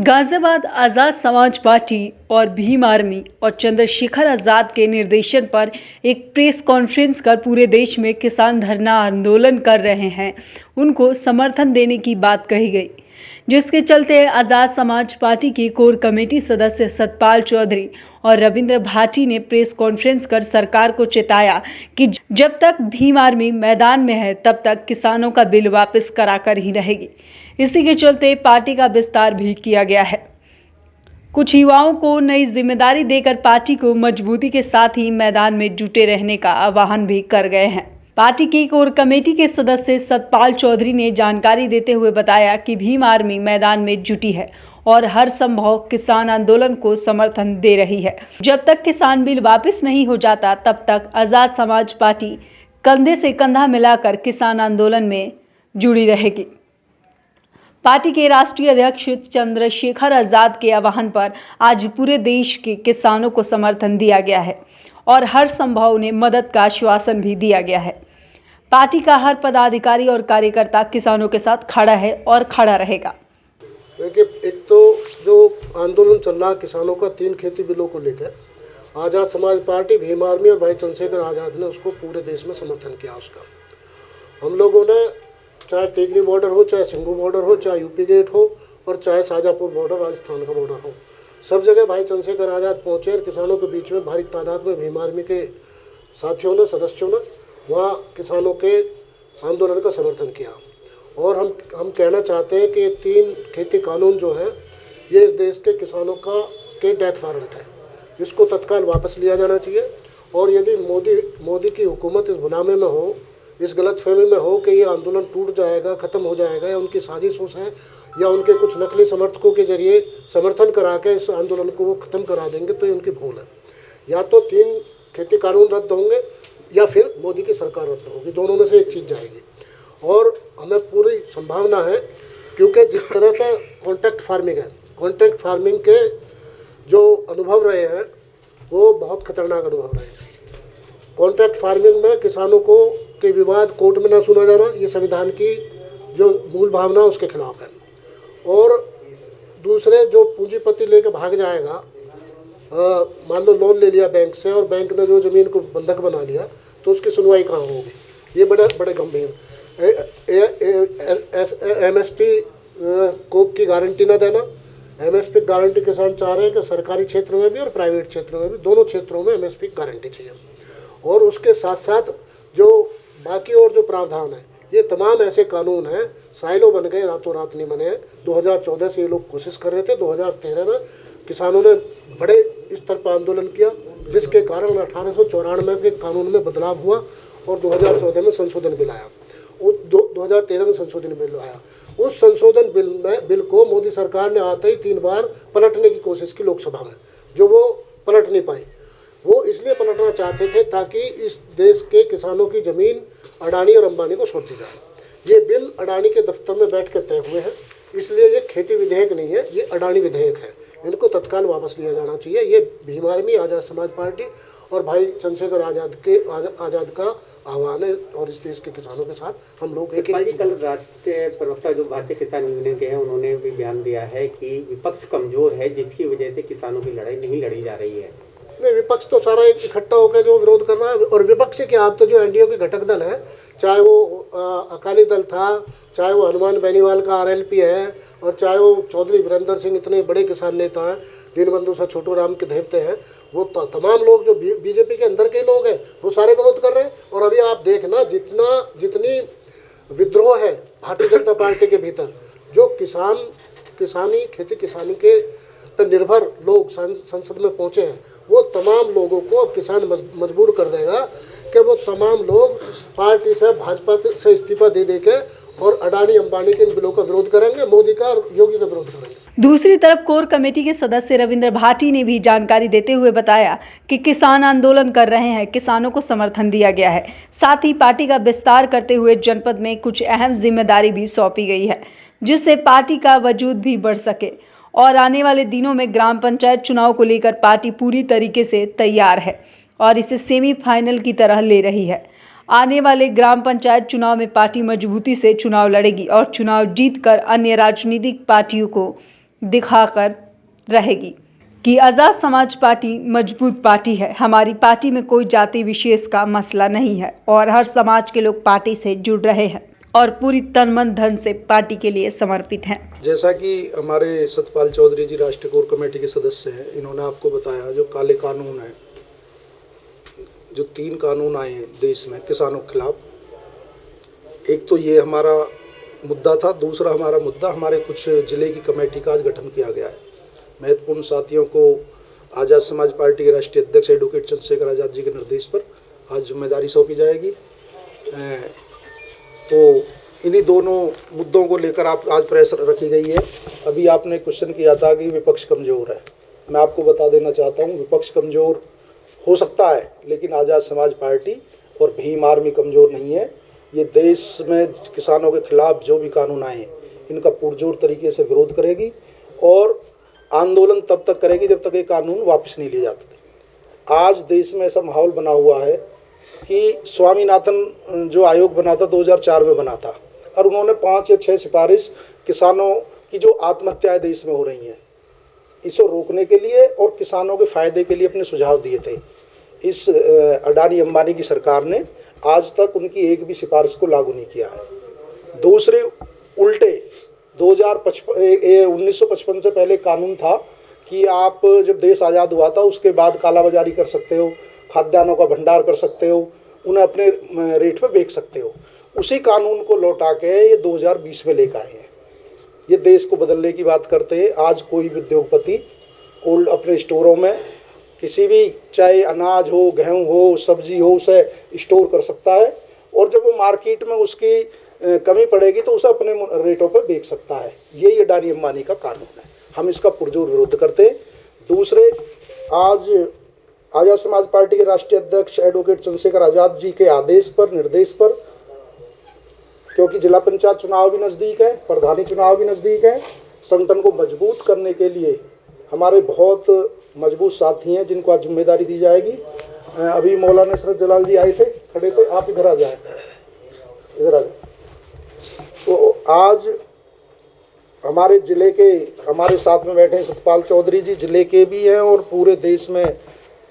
गाजियाबाद आज़ाद समाज पार्टी और भीम आर्मी और चंद्रशेखर आज़ाद के निर्देशन पर एक प्रेस कॉन्फ्रेंस कर पूरे देश में किसान धरना आंदोलन कर रहे हैं, उनको समर्थन देने की बात कही गई, जिसके चलते आज़ाद समाज पार्टी की कोर कमेटी सदस्य सतपाल चौधरी और रविंद्र भाटी ने प्रेस कॉन्फ्रेंस कर सरकार को चेताया कि जब तक भीम आर्मी मैदान में है तब तक किसानों का बिल वापस कराकर ही रहेगी। इसी के चलते पार्टी का विस्तार भी किया गया है। कुछ युवाओं को नई जिम्मेदारी देकर पार्टी को मजबूती के साथ ही मैदान में जुटे रहने का आह्वान भी कर गए हैं। पार्टी की कोर कमेटी के सदस्य सतपाल चौधरी ने जानकारी देते हुए बताया कि भीम आर्मी मैदान में जुटी है और हर संभव किसान आंदोलन को समर्थन दे रही है। जब तक किसान बिल वापस नहीं हो जाता तब तक आज़ाद समाज पार्टी कंधे से कंधा मिलाकर किसान आंदोलन में जुड़ी रहेगी। पार्टी के राष्ट्रीय अध्यक्ष चंद्रशेखर आज़ाद के आह्वान पर आज पूरे देश के किसानों को समर्थन दिया गया है और हर संभव उन्हें मदद का आश्वासन भी दिया गया है। पार्टी का हर पदाधिकारी और कार्यकर्ता किसानों के साथ खड़ा है और खड़ा रहेगा। देखिए, एक तो जो आंदोलन चल रहा है किसानों का 3 खेती बिलों को लेकर, आज़ाद समाज पार्टी, भीम आर्मी और भाई चंद्रशेखर आज़ाद ने उसको पूरे देश में समर्थन किया। उसका हम लोगों ने, चाहे टेकरी बॉर्डर हो, चाहे सिंघू बॉर्डर हो, चाहे यूपी गेट हो और चाहे शाजापुर बॉर्डर राजस्थान का बॉर्डर हो, सब जगह भाई चंद्रशेखर आज़ाद पहुँचे और किसानों के बीच में भारी तादाद में भीम आर्मी के साथियों ने, सदस्यों ने वहाँ किसानों के आंदोलन का समर्थन किया। और हम कहना चाहते हैं कि ये 3 खेती कानून जो हैं ये इस देश के किसानों के डेथ वारंट है, इसको तत्काल वापस लिया जाना चाहिए। और यदि मोदी की हुकूमत इस भुनामे में हो, इस गलतफहमी में हो कि ये आंदोलन टूट जाएगा, ख़त्म हो जाएगा, या उनकी साजिशों से या उनके कुछ नकली समर्थकों के जरिए समर्थन करा के इस आंदोलन को वो ख़त्म करा देंगे, तो ये उनकी भूल है। या तो 3 खेती कानून रद्द होंगे या फिर मोदी की सरकार रद्द होगी, दोनों में से एक चीज़ जाएगी। और हमें पूरी संभावना है, क्योंकि जिस तरह से कॉन्ट्रैक्ट फार्मिंग है, कॉन्ट्रैक्ट फार्मिंग के जो अनुभव रहे हैं वो बहुत खतरनाक अनुभव रहे हैं। कॉन्ट्रैक्ट फार्मिंग में किसानों को के विवाद कोर्ट में ना सुना जाना, ये संविधान की जो मूल भावना उसके खिलाफ है। और दूसरे, जो पूंजीपति लेकर भाग जाएगा, मान लो लोन ले लिया बैंक से और बैंक ने जो ज़मीन को बंधक बना लिया, तो उसकी सुनवाई कहाँ होगी, ये बड़े गंभीर। MSP को की गारंटी ना देना, MSP गारंटी किसान चाह रहे हैं कि सरकारी क्षेत्र में भी और प्राइवेट क्षेत्र में भी, दोनों क्षेत्रों में MSP गारंटी चाहिए। और उसके साथ साथ जो बाकी और जो प्रावधान है, ये तमाम ऐसे कानून हैं, साइलो बन गए, रातों रात नहीं बने हैं। 2014 से ये लोग कोशिश कर रहे थे, 2013 में किसानों ने बड़े स्तर पर आंदोलन किया, जिसके कारण 1894 के कानून में बदलाव हुआ और 2014 में संशोधन बिल आया। 2013 में संशोधन बिल आया। उस संशोधन बिल को मोदी सरकार ने आते ही 3 बार पलटने की कोशिश की लोकसभा में, जो वो पलट नहीं पाई। वो इसलिए पलटना चाहते थे ताकि इस देश के किसानों की ज़मीन अडानी और अंबानी को सौंप दी जाए। ये बिल अडानी के दफ्तर में बैठ के तय हुए हैं, इसलिए ये खेती विधेयक नहीं है, ये अडानी विधेयक है। इनको तत्काल वापस लिया जाना चाहिए। ये भीम आर्मी, आज़ाद समाज पार्टी और भाई चंद्रशेखर आज़ाद का आह्वान है और इस देश के किसानों के साथ हम लोग एक कल राष्ट्रीय प्रवक्ता जो भारतीय किसान यूनियन के हैं, उन्होंने भी बयान दिया है कि विपक्ष कमजोर है, जिसकी वजह से किसानों की लड़ाई नहीं लड़ी जा रही है। नहीं, विपक्ष तो सारा इकट्ठा होकर जो विरोध कर रहा है, और विपक्ष के आप तो जो एनडीए के घटक दल है, चाहे वो अकाली दल था, चाहे वो हनुमान बेनीवाल का RLP है, और चाहे वो चौधरी वीरेंद्र सिंह, इतने बड़े किसान नेता हैं, दीनबंधु से छोटू राम के देवते हैं, वो तमाम लोग जो बीजेपी के अंदर के लोग हैं, वो सारे विरोध कर रहे हैं। और अभी आप देखना, जितनी विद्रोह है भारतीय जनता पार्टी के भीतर, जो खेती किसानी के पर निर्भर लोग संसद में पहुंचे हैं, वो तमाम लोगों को अब किसान मजबूर कर देगा कि वो तमाम लोग पार्टी से, भाजपा से इस्तीफा दे के और अडानी अंबानी के इन बिलों का विरोध करेंगे, मोदी का और योगी का विरोध करेंगे। दूसरी तरफ कोर कमेटी के सदस्य रविंद्र भाटी ने भी जानकारी देते हुए बताया कि किसान आंदोलन कर रहे हैं, किसानों को समर्थन दिया गया है। साथ ही पार्टी का विस्तार करते हुए जनपद में कुछ अहम जिम्मेदारी भी सौंपी गई है, जिससे पार्टी का वजूद भी बढ़ सके। और आने वाले दिनों में ग्राम पंचायत चुनाव को लेकर पार्टी पूरी तरीके से तैयार है और इसे सेमीफाइनल की तरह ले रही है। आने वाले ग्राम पंचायत चुनाव में पार्टी मजबूती से चुनाव लड़ेगी और चुनाव जीतकर अन्य राजनीतिक पार्टियों को दिखाकर रहेगी कि आज़ाद समाज पार्टी मजबूत पार्टी है। हमारी पार्टी में कोई जाति विशेष का मसला नहीं है और हर समाज के लोग पार्टी से जुड़ रहे हैं और पूरी तन मन धन से पार्टी के लिए समर्पित हैं। जैसा कि हमारे सतपाल चौधरी जी राष्ट्रीय कोर कमेटी के सदस्य हैं, इन्होंने आपको बताया जो काले कानून है, जो 3 कानून आए हैं देश में किसानों के खिलाफ, एक तो ये हमारा मुद्दा था, दूसरा हमारा मुद्दा हमारे कुछ जिले की कमेटी का आज गठन किया गया है। महत्वपूर्ण साथियों को आज़ाद समाज पार्टी के राष्ट्रीय अध्यक्ष एडवोकेट चंद्रशेखर आज़ाद जी के निर्देश पर आज जिम्मेदारी सौंपी जाएगी। तो इन्हीं दोनों मुद्दों को लेकर आप आज प्रेस रखी गई है। अभी आपने क्वेश्चन किया था कि विपक्ष कमज़ोर है। मैं आपको बता देना चाहता हूँ, विपक्ष कमज़ोर हो सकता है लेकिन आज़ाद समाज पार्टी और भीम आर्मी कमज़ोर नहीं है। ये देश में किसानों के खिलाफ जो भी कानून आए हैं इनका पुरजोर तरीके से विरोध करेगी और आंदोलन तब तक करेगी जब तक ये कानून वापस नहीं लिए जाते। आज देश में ऐसा माहौल बना हुआ है कि स्वामीनाथन जो आयोग बना था 2004 में बना था और उन्होंने 5 या 6 सिफारिश किसानों की जो आत्महत्याएं देश में हो रही हैं इसको रोकने के लिए और किसानों के फायदे के लिए अपने सुझाव दिए थे। इस अडानी अंबानी की सरकार ने आज तक उनकी एक भी सिफारिश को लागू नहीं किया है। दूसरे उल्टे 1955 से पहले कानून था कि आप जब देश आज़ाद हुआ था उसके बाद कालाबाजारी कर सकते हो, खाद्यान्नों का भंडार कर सकते हो, उन्हें अपने रेट पे बेच सकते हो। उसी कानून को लौटा के ये 2020 में लेकर आए हैं। ये देश को बदलने की बात करते हैं। आज कोई भी उद्योगपति कोल्ड अपने स्टोरों में किसी भी चाहे अनाज हो, गेहूँ हो, सब्जी हो, उसे स्टोर कर सकता है और जब वो मार्केट में उसकी कमी पड़ेगी तो उसे अपने रेटों पर बेच सकता है। यही अडानी अंबानी का कानून है। हम इसका पुरजोर विरोध करते हैं। दूसरे, आज आज़ाद समाज पार्टी के राष्ट्रीय अध्यक्ष एडवोकेट चंद्रशेखर आज़ाद जी के आदेश पर, निर्देश पर, क्योंकि जिला पंचायत चुनाव भी नज़दीक है, प्रधानी चुनाव भी नज़दीक है, संगठन को मजबूत करने के लिए हमारे बहुत मजबूत साथी हैं जिनको आज जिम्मेदारी दी जाएगी। अभी मौलाना इशरत जलाल जी आए थे, खड़े थे, आप इधर आ जाए, इधर आ जाए। तो आज हमारे ज़िले के हमारे साथ में बैठे हैं सतपाल चौधरी जी, ज़िले के भी हैं और पूरे देश में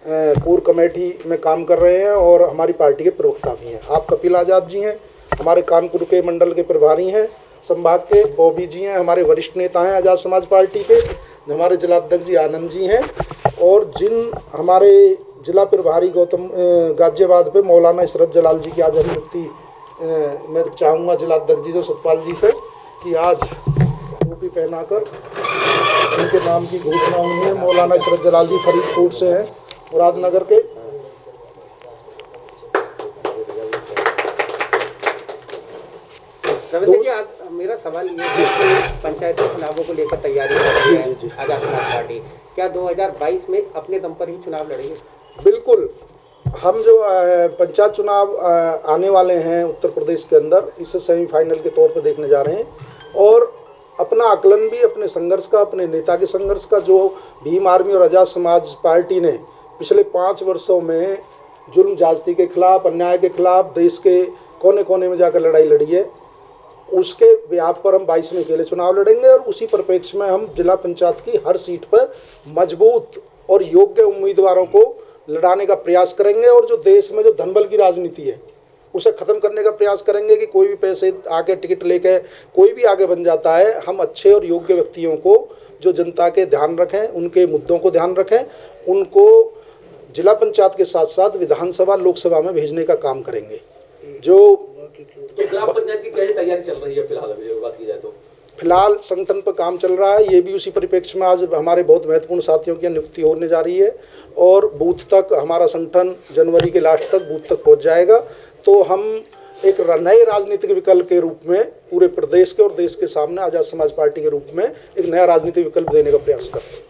कोर कमेटी में काम कर रहे हैं और हमारी पार्टी के प्रवक्ता भी हैं। आप कपिल आज़ाद जी हैं, हमारे कानपुर के मंडल के प्रभारी हैं, संभाग के बॉबी जी हैं, हमारे वरिष्ठ नेता हैं आज़ाद समाज पार्टी के, हमारे जिलाध्यक्ष जी आनंद जी हैं और जिन हमारे जिला प्रभारी गौतम गाजियाबाद पे मौलाना इशरत जलाल जी की आज नियुक्ति मैं चाहूँगा जिलाध्यक्ष जी जो सतपाल जी से कि आज टोपी पहनाकर उनके नाम की घोषणा हुई है। मौलाना इशरत जलाल जी फरीदकोट से हैं, मुरादनगर के। मेरा सवाल ये है कि पंचायती चुनावों को लेकर तैयारी कर रही है आज़ाद समाज पार्टी, क्या 2022 में अपने दम पर ही चुनाव लड़ेगी? बिल्कुल। हम जो पंचायत चुनाव आने वाले हैं उत्तर प्रदेश के अंदर, इसे सेमीफाइनल के तौर पर देखने जा रहे हैं और अपना आकलन भी अपने संघर्ष का, अपने नेता के संघर्ष का, जो भीम आर्मी और आज़ाद समाज पार्टी ने पिछले 5 वर्षों में जुल्म ज्यादती के खिलाफ, अन्याय के खिलाफ देश के कोने कोने में जाकर लड़ाई लड़ी है, उसके व्याप पर हम 22 में अकेले चुनाव लड़ेंगे और उसी परिप्रेक्ष्य में हम जिला पंचायत की हर सीट पर मजबूत और योग्य उम्मीदवारों को लड़ाने का प्रयास करेंगे और जो देश में जो धनबल की राजनीति है उसे ख़त्म करने का प्रयास करेंगे कि कोई भी पैसे आगे टिकट लेकर कोई भी आगे बन जाता है। हम अच्छे और योग्य व्यक्तियों को जो जनता के ध्यान रखें, उनके मुद्दों को ध्यान रखें, उनको जिला पंचायत के साथ साथ विधानसभा, लोकसभा में भेजने का काम करेंगे। जो तो ग्राम पंचायत की कैसी तैयारी चल रही है फिलहाल, अभी बात की जाए तो? फिलहाल संगठन पर काम चल रहा है। ये भी उसी परिप्रेक्ष्य में आज हमारे बहुत महत्वपूर्ण साथियों की नियुक्ति होने जा रही है और बूथ तक हमारा संगठन जनवरी के लास्ट तक बूथ तक पहुंच जाएगा। तो हम एक नए राजनीतिक विकल्प के रूप में पूरे प्रदेश के और देश के सामने आज़ाद समाज पार्टी के रूप में एक नया राजनीतिक विकल्प देने का प्रयास करते हैं।